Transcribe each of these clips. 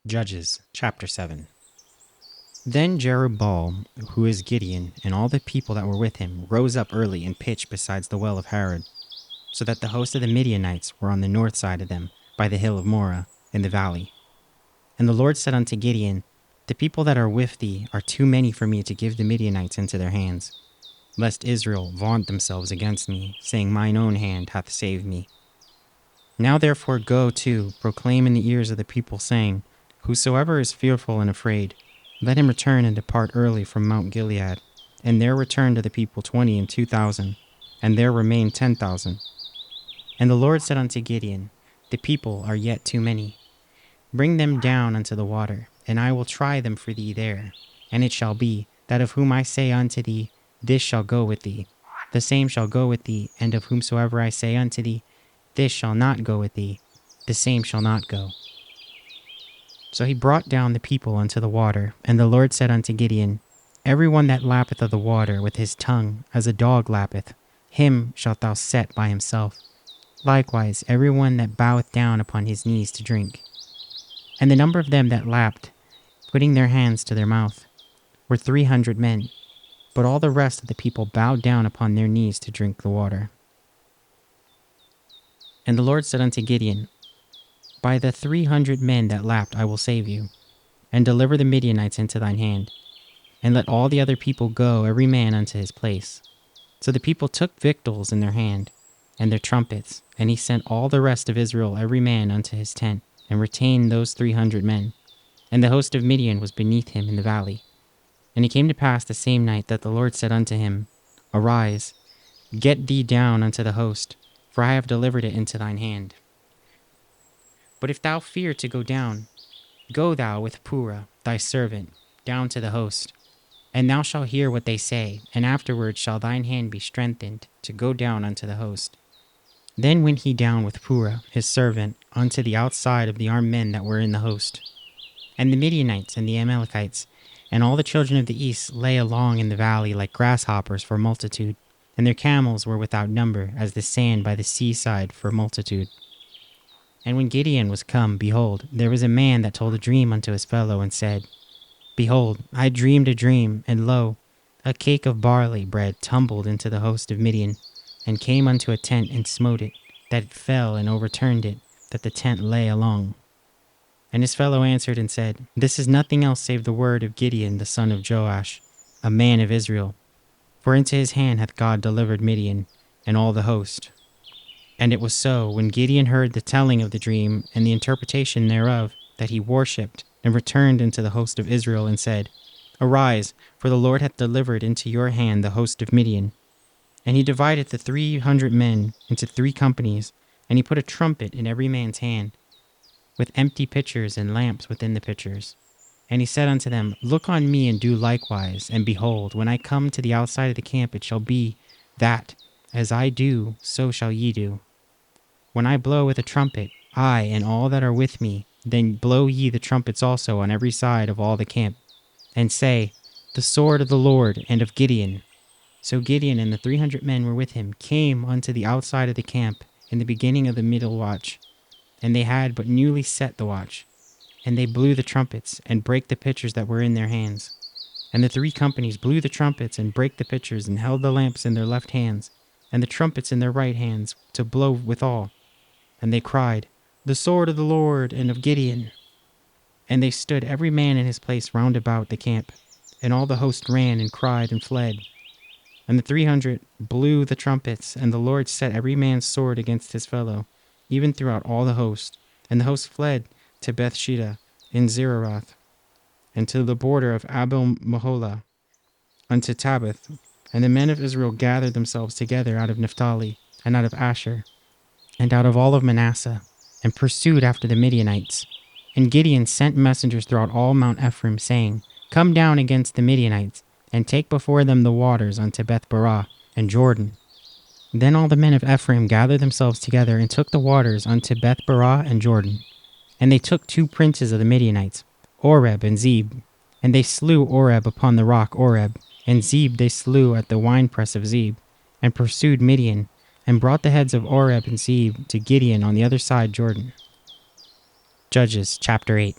Judges chapter 7. Then Jerubbaal, who is Gideon, and all the people that were with him, rose up early and pitched besides the well of Harod, so that the host of the Midianites were on the north side of them, by the hill of Moreh, in the valley. And the Lord said unto Gideon, The people that are with thee are too many for me to give the Midianites into their hands, lest Israel vaunt themselves against me, saying, Mine own hand hath saved me. Now therefore go to, proclaim in the ears of the people, saying, Whosoever is fearful and afraid, let him return and depart early from Mount Gilead. And there returned to the people 20 and 2,000, and there remained 10,000. And the Lord said unto Gideon, The people are yet too many. Bring them down unto the water, and I will try them for thee there. And it shall be, that of whom I say unto thee, This shall go with thee, the same shall go with thee, and of whomsoever I say unto thee, This shall not go with thee, the same shall not go. So he brought down the people unto the water, and the Lord said unto Gideon, Every one that lappeth of the water with his tongue, as a dog lappeth, him shalt thou set by himself. Likewise every one that boweth down upon his knees to drink. And the number of them that lapped, putting their hands to their mouth, were 300 men, but all the rest of the people bowed down upon their knees to drink the water. And the Lord said unto Gideon, By the 300 men that lapped I will save you, and deliver the Midianites into thine hand, and let all the other people go every man unto his place. So the people took victuals in their hand, and their trumpets, and he sent all the rest of Israel every man unto his tent, and retained those 300 men. And the host of Midian was beneath him in the valley. And it came to pass the same night that the Lord said unto him, Arise, get thee down unto the host, for I have delivered it into thine hand. But if thou fear to go down, go thou with Purah thy servant down to the host, and thou shalt hear what they say, and afterward shall thine hand be strengthened to go down unto the host. Then went he down with Purah his servant unto the outside of the armed men that were in the host. And the Midianites and the Amalekites and all the children of the east lay along in the valley like grasshoppers for multitude, and their camels were without number as the sand by the seaside for multitude. And when Gideon was come, behold, there was a man that told a dream unto his fellow, and said, Behold, I dreamed a dream, and lo, a cake of barley bread tumbled into the host of Midian, and came unto a tent and smote it, that it fell and overturned it, that the tent lay along. And his fellow answered and said, This is nothing else save the word of Gideon the son of Joash, a man of Israel. For into his hand hath God delivered Midian, and all the host. And it was so, when Gideon heard the telling of the dream and the interpretation thereof, that he worshipped, and returned into the host of Israel, and said, Arise, for the Lord hath delivered into your hand the host of Midian. And he divided the 300 men into 3 companies, and he put a trumpet in every man's hand, with empty pitchers and lamps within the pitchers. And he said unto them, Look on me, and do likewise, and behold, when I come to the outside of the camp, it shall be that, as I do, so shall ye do. When I blow with a trumpet, I and all that are with me, then blow ye the trumpets also on every side of all the camp, and say, The sword of the Lord and of Gideon. So Gideon and the 300 men were with him came unto the outside of the camp in the beginning of the middle watch, and they had but newly set the watch. And they blew the trumpets, and brake the pitchers that were in their hands. And the 3 companies blew the trumpets, and brake the pitchers, and held the lamps in their left hands, and the trumpets in their right hands, to blow withal. And they cried, The sword of the Lord and of Gideon. And they stood every man in his place round about the camp, and all the host ran and cried and fled. And the 300 blew the trumpets, and the Lord set every man's sword against his fellow, even throughout all the host. And the host fled to Bethshida in Zeraroth, and to the border of Abel-Meholah, unto Tabbath. And the men of Israel gathered themselves together out of Naphtali, and out of Asher, and out of all of Manasseh, and pursued after the Midianites. And Gideon sent messengers throughout all Mount Ephraim, saying, Come down against the Midianites, and take before them the waters unto Beth-barah and Jordan. Then all the men of Ephraim gathered themselves together, and took the waters unto Beth-barah and Jordan. And they took 2 princes of the Midianites, Oreb and Zeb. And they slew Oreb upon the rock Oreb, and Zeb they slew at the winepress of Zeb, and pursued Midian, and brought the heads of Oreb and Zeb to Gideon on the other side Jordan. Judges chapter 8.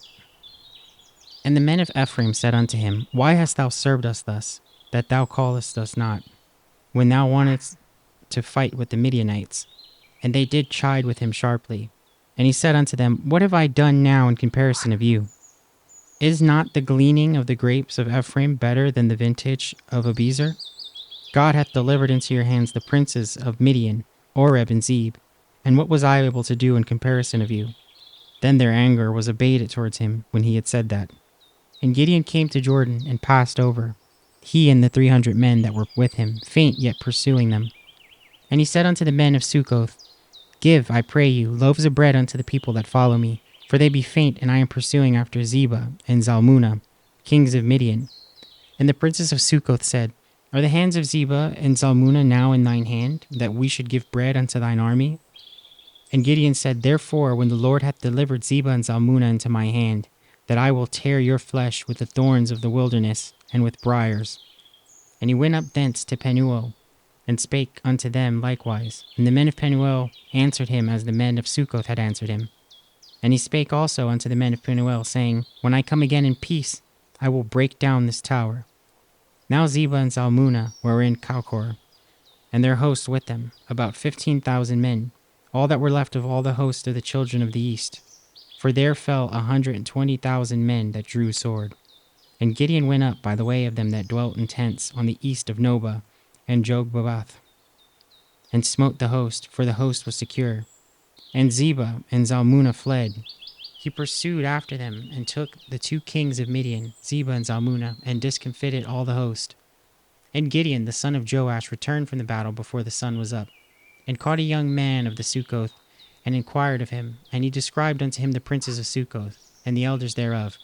And the men of Ephraim said unto him, Why hast thou served us thus, that thou callest us not, when thou wantedst to fight with the Midianites? And they did chide with him sharply. And he said unto them, What have I done now in comparison of you? Is not the gleaning of the grapes of Ephraim better than the vintage of Abiezer? God hath delivered into your hands the princes of Midian, Oreb and Zeb. And what was I able to do in comparison of you? Then their anger was abated towards him when he had said that. And Gideon came to Jordan and passed over, he and the 300 men that were with him, faint yet pursuing them. And he said unto the men of Succoth, Give, I pray you, loaves of bread unto the people that follow me, for they be faint, and I am pursuing after Zebah and Zalmunna, kings of Midian. And the princes of Succoth said, Are the hands of Zebah and Zalmunna now in thine hand, that we should give bread unto thine army? And Gideon said, Therefore, when the Lord hath delivered Zebah and Zalmunna into my hand, that I will tear your flesh with the thorns of the wilderness and with briars. And he went up thence to Penuel, and spake unto them likewise. And the men of Penuel answered him as the men of Succoth had answered him. And he spake also unto the men of Penuel, saying, When I come again in peace, I will break down this tower. Now Zebah and Zalmunna were in Calcor, and their host with them, about 15,000 men, all that were left of all the host of the children of the east. For there fell 120,000 men that drew sword. And Gideon went up by the way of them that dwelt in tents on the east of Nobah and Jogbabath, and smote the host, for the host was secure. And Zebah and Zalmunna fled. He pursued after them, and took the 2 kings of Midian, Zebah and Zalmunna, and discomfited all the host. And Gideon the son of Joash returned from the battle before the sun was up, and caught a young man of the Sukkoth, and inquired of him. And he described unto him the princes of Sukkoth, and the elders thereof,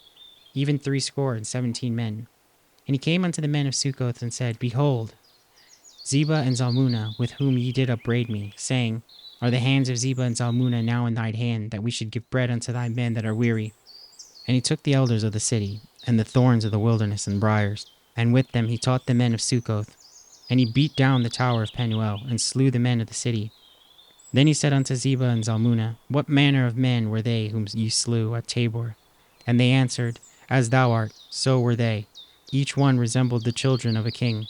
even 17 men. And he came unto the men of Sukkoth, and said, Behold, Zebah and Zalmunna, with whom ye did upbraid me, saying, Are the hands of Zebah and Zalmunna now in thine hand, that we should give bread unto thy men that are weary? And he took the elders of the city, and the thorns of the wilderness and briars, and with them he taught the men of Sukkoth. And he beat down the tower of Penuel, and slew the men of the city. Then he said unto Zebah and Zalmunna, What manner of men were they whom ye slew at Tabor? And they answered, As thou art, so were they. Each one resembled the children of a king.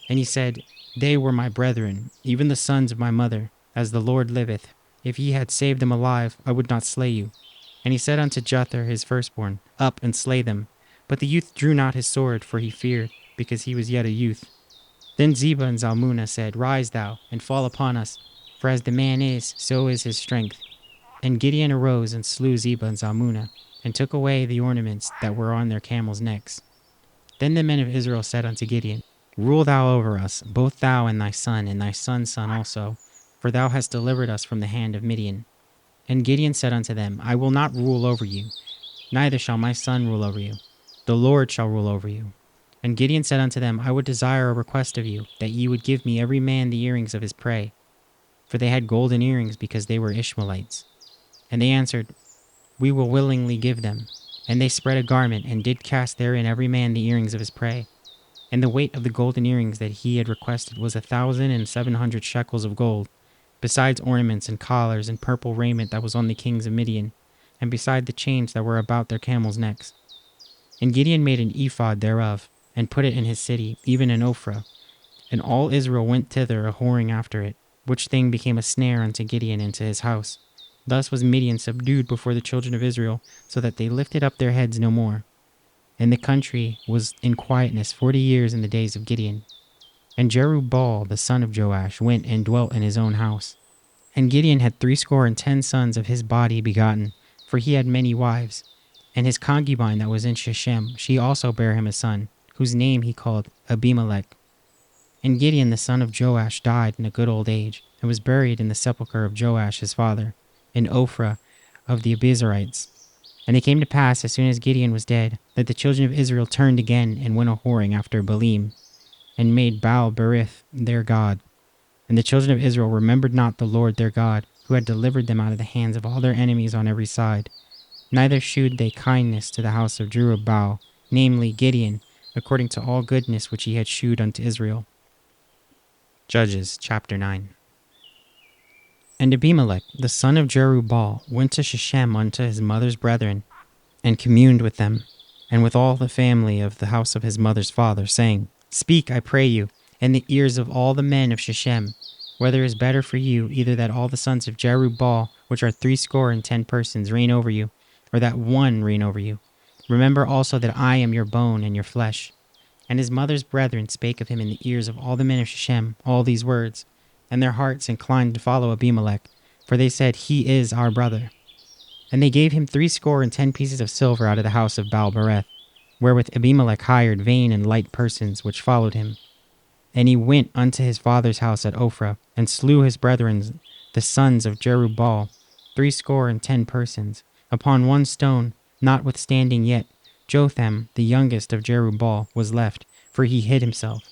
And he said, They were my brethren, even the sons of my mother. As the Lord liveth, if ye had saved them alive, I would not slay you. And he said unto Jether his firstborn, Up and slay them. But the youth drew not his sword, for he feared, because he was yet a youth. Then Zebah and Zalmunna said, Rise thou, and fall upon us, for as the man is, so is his strength. And Gideon arose and slew Zebah and Zalmunna, and took away the ornaments that were on their camels' necks. Then the men of Israel said unto Gideon, Rule thou over us, both thou and thy son's son also, for thou hast delivered us from the hand of Midian. And Gideon said unto them, I will not rule over you, neither shall my son rule over you. The Lord shall rule over you. And Gideon said unto them, I would desire a request of you, that ye would give me every man the earrings of his prey. For they had golden earrings, because they were Ishmaelites. And they answered, We will willingly give them. And they spread a garment, and did cast therein every man the earrings of his prey. And the weight of the golden earrings that he had requested was 1,700 shekels of gold, besides ornaments and collars and purple raiment that was on the kings of Midian, and beside the chains that were about their camels' necks. And Gideon made an ephod thereof, and put it in his city, even in Ophrah. And all Israel went thither a-whoring after it, which thing became a snare unto Gideon and to his house. Thus was Midian subdued before the children of Israel, so that they lifted up their heads no more. And the country was in quietness 40 years in the days of Gideon. And Jerubbaal the son of Joash went and dwelt in his own house. And Gideon had 70 sons of his body begotten, for he had many wives. And his concubine that was in Shechem, she also bare him a son, whose name he called Abimelech. And Gideon the son of Joash died in a good old age, and was buried in the sepulchre of Joash his father, in Ophrah of the Abiezrites. And it came to pass, as soon as Gideon was dead, that the children of Israel turned again and went a-whoring after Baalim, and made Baal-berith their god. And the children of Israel remembered not the Lord their God, who had delivered them out of the hands of all their enemies on every side. Neither shewed they kindness to the house of Jerubbaal, namely Gideon, according to all goodness which he had shewed unto Israel. Judges chapter 9. And Abimelech the son of Jerubbaal went to Shechem unto his mother's brethren, and communed with them. and with all the family of the house of his mother's father, saying, Speak, I pray you, in the ears of all the men of Shechem, whether it is better for you either that all the sons of Jerubbaal, which are 60 persons, reign over you, or that one reign over you. Remember also that I am your bone and your flesh. And his mother's brethren spake of him in the ears of all the men of Shechem all these words, and their hearts inclined to follow Abimelech, for they said, He is our brother. And they gave him 60 pieces of silver out of the house of Baal-bereth, wherewith Abimelech hired vain and light persons which followed him. And he went unto his father's house at Ophrah, and slew his brethren, the sons of Jerubbaal, 60 persons, upon one stone, notwithstanding yet Jotham, the youngest of Jerubbaal, was left, for he hid himself.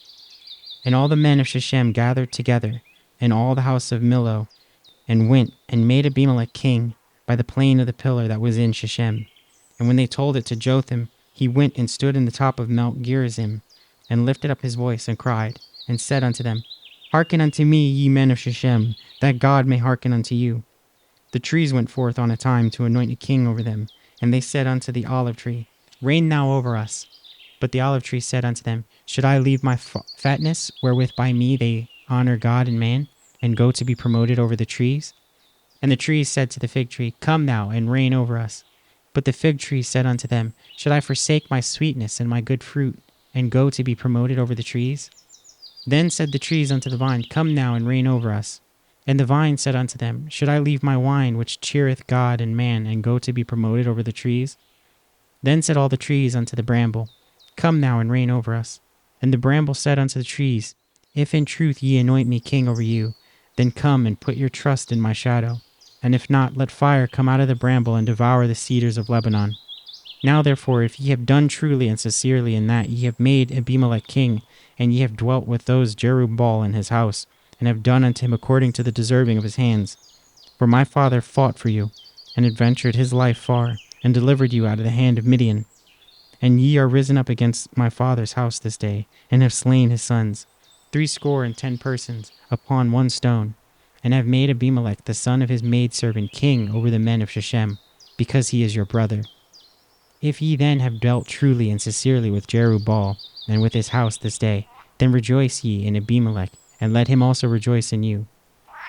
And all the men of Shechem gathered together, and all the house of Millo, and went and made Abimelech king by the plain of the pillar that was in Shechem. And when they told it to Jotham, he went and stood in the top of Mount Gerizim, and lifted up his voice, and cried, and said unto them, Hearken unto me, ye men of Shechem, that God may hearken unto you. The trees went forth on a time to anoint a king over them, and they said unto the olive tree, Reign thou over us. But the olive tree said unto them, Should I leave my fatness, wherewith by me they honor God and man, and go to be promoted over the trees? And the trees said to the fig tree, Come thou, and reign over us. But the fig tree said unto them, Should I forsake my sweetness and my good fruit, and go to be promoted over the trees? Then said the trees unto the vine, Come now, and reign over us. And the vine said unto them, Should I leave my wine, which cheereth God and man, and go to be promoted over the trees? Then said all the trees unto the bramble, Come now, and reign over us. And the bramble said unto the trees, If in truth ye anoint me king over you, then come and put your trust in my shadow. And if not, let fire come out of the bramble and devour the cedars of Lebanon. Now therefore, if ye have done truly and sincerely in that ye have made Abimelech king, and ye have dwelt with those Jerubbaal in his house, and have done unto him according to the deserving of his hands. For my father fought for you, and adventured his life far, and delivered you out of the hand of Midian. And ye are risen up against my father's house this day, and have slain his sons, 60 persons, upon one stone, and have made Abimelech the son of his maidservant king over the men of Shechem, because he is your brother. If ye then have dealt truly and sincerely with Jerubbaal, and with his house this day, then rejoice ye in Abimelech, and let him also rejoice in you.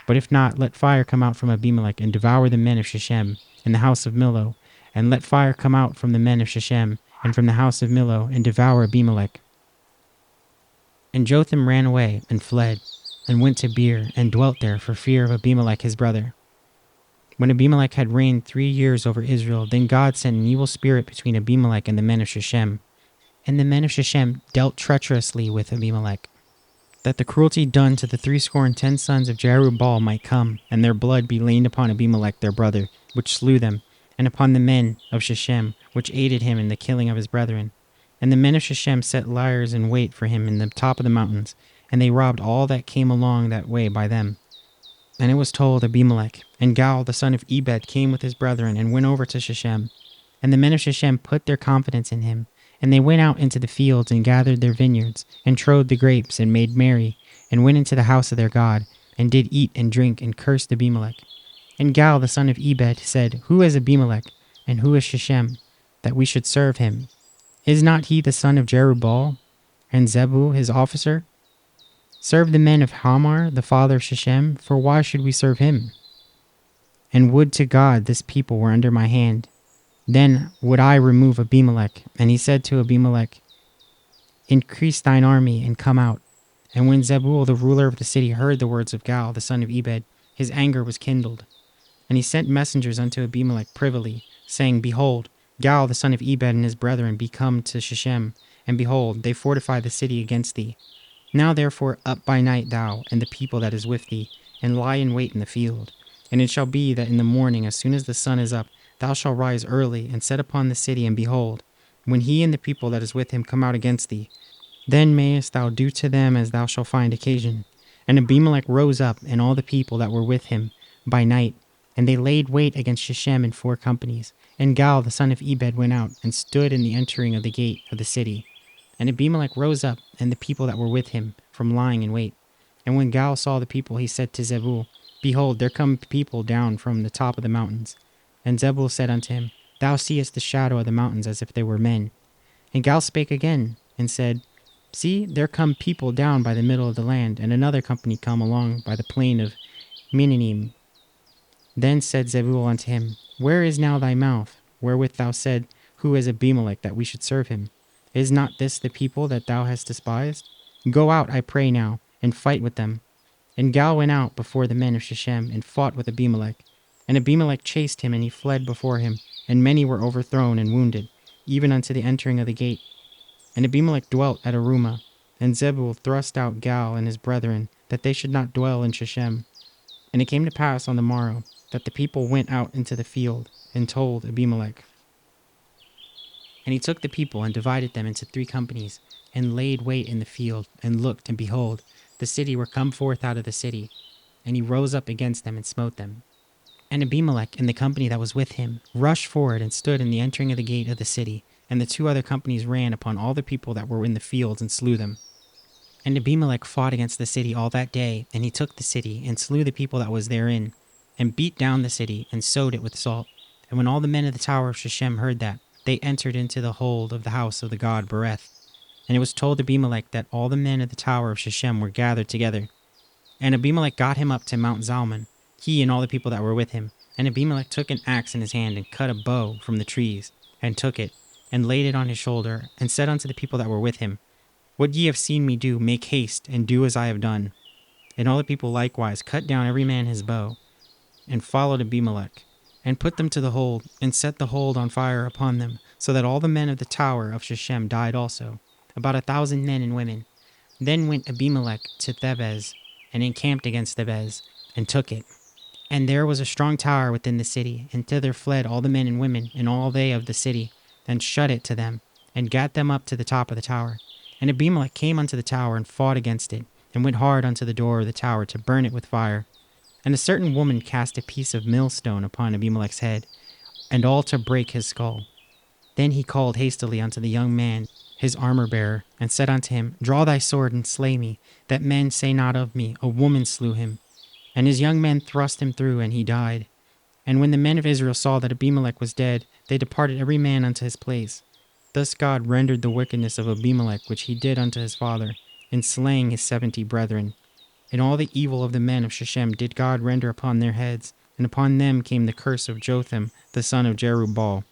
But if not, let fire come out from Abimelech, and devour the men of Shechem, and the house of Millo, and let fire come out from the men of Shechem, and from the house of Millo, and devour Abimelech. And Jotham ran away, and fled, and went to Beer, and dwelt there for fear of Abimelech his brother. When Abimelech had reigned 3 years over Israel, then God sent an evil spirit between Abimelech and the men of Shechem. And the men of Shechem dealt treacherously with Abimelech, that the cruelty done to the 60 sons of Jerubbaal might come, and their blood be laid upon Abimelech their brother, which slew them, and upon the men of Shechem, which aided him in the killing of his brethren. And the men of Shechem set liers in wait for him in the top of the mountains, and they robbed all that came along that way by them. And it was told Abimelech, and Gaal the son of Ebed came with his brethren, and went over to Shechem. And the men of Shechem put their confidence in him, and they went out into the fields, and gathered their vineyards, and trode the grapes, and made merry, and went into the house of their God, and did eat and drink, and cursed Abimelech. And Gaal the son of Ebed said, Who is Abimelech, and who is Shechem, that we should serve him? Is not he the son of Jerubbaal, and Zebul his officer? Serve the men of Hamor, the father of Shechem, for why should we serve him? And would to God this people were under my hand. Then would I remove Abimelech. And he said to Abimelech, Increase thine army, and come out. And when Zebul the ruler of the city heard the words of Gaal the son of Ebed, his anger was kindled. And he sent messengers unto Abimelech privily, saying, Behold, Gaal the son of Ebed and his brethren be come to Shechem, and behold, they fortify the city against thee. Now therefore up by night thou, and the people that is with thee, and lie in wait in the field. And it shall be that in the morning, as soon as the sun is up, thou shalt rise early, and set upon the city, and behold, when he and the people that is with him come out against thee, then mayest thou do to them as thou shalt find occasion. And Abimelech rose up, and all the people that were with him, by night, and they laid wait against Shechem in 4 companies. And Gaal the son of Ebed went out, and stood in the entering of the gate of the city. And Abimelech rose up, and the people that were with him, from lying in wait. And when Gaal saw the people, he said to Zebul, Behold, there come people down from the top of the mountains. And Zebul said unto him, Thou seest the shadow of the mountains as if they were men. And Gal spake again, and said, See, there come people down by the middle of the land, and another company come along by the plain of Mininim. Then said Zebul unto him, Where is now thy mouth, wherewith thou said, Who is Abimelech, that we should serve him? Is not this the people that thou hast despised? Go out, I pray now, and fight with them. And Gal went out before the men of Shechem, and fought with Abimelech. And Abimelech chased him, and he fled before him, and many were overthrown and wounded, even unto the entering of the gate. And Abimelech dwelt at Arumah, and Zebul thrust out Gal and his brethren, that they should not dwell in Shechem. And it came to pass on the morrow, that the people went out into the field, and told Abimelech. And he took the people, and divided them into 3 companies, and laid wait in the field, and looked, and behold, the city were come forth out of the city. And he rose up against them, and smote them. And Abimelech and the company that was with him rushed forward, and stood in the entering of the gate of the city. And the 2 other companies ran upon all the people that were in the fields, and slew them. And Abimelech fought against the city all that day, and he took the city, and slew the people that was therein, and beat down the city, and sowed it with salt. And when all the men of the tower of Shechem heard that, they entered into the hold of the house of the god Bereth. And it was told Abimelech that all the men of the tower of Shechem were gathered together. And Abimelech got him up to Mount Zalmon, he and all the people that were with him. And Abimelech took an axe in his hand, and cut a bow from the trees, and took it, and laid it on his shoulder, and said unto the people that were with him, What ye have seen me do, make haste, and do as I have done. And all the people likewise cut down every man his bow, and followed Abimelech, and put them to the hold, and set the hold on fire upon them, so that all the men of the tower of Shechem died also, about 1,000 men and women. Then went Abimelech to Thebez, and encamped against Thebez, and took it. And there was a strong tower within the city, and thither fled all the men and women, and all they of the city, and shut it to them, and gat them up to the top of the tower. And Abimelech came unto the tower, and fought against it, and went hard unto the door of the tower to burn it with fire. And a certain woman cast a piece of millstone upon Abimelech's head, and all to break his skull. Then he called hastily unto the young man, his armor-bearer, and said unto him, Draw thy sword, and slay me, that men say not of me, A woman slew him. And his young men thrust him through, and he died. And when the men of Israel saw that Abimelech was dead, they departed every man unto his place. Thus God rendered the wickedness of Abimelech which he did unto his father, in slaying his 70 brethren. And all the evil of the men of Shechem did God render upon their heads, and upon them came the curse of Jotham the son of Jerubbaal.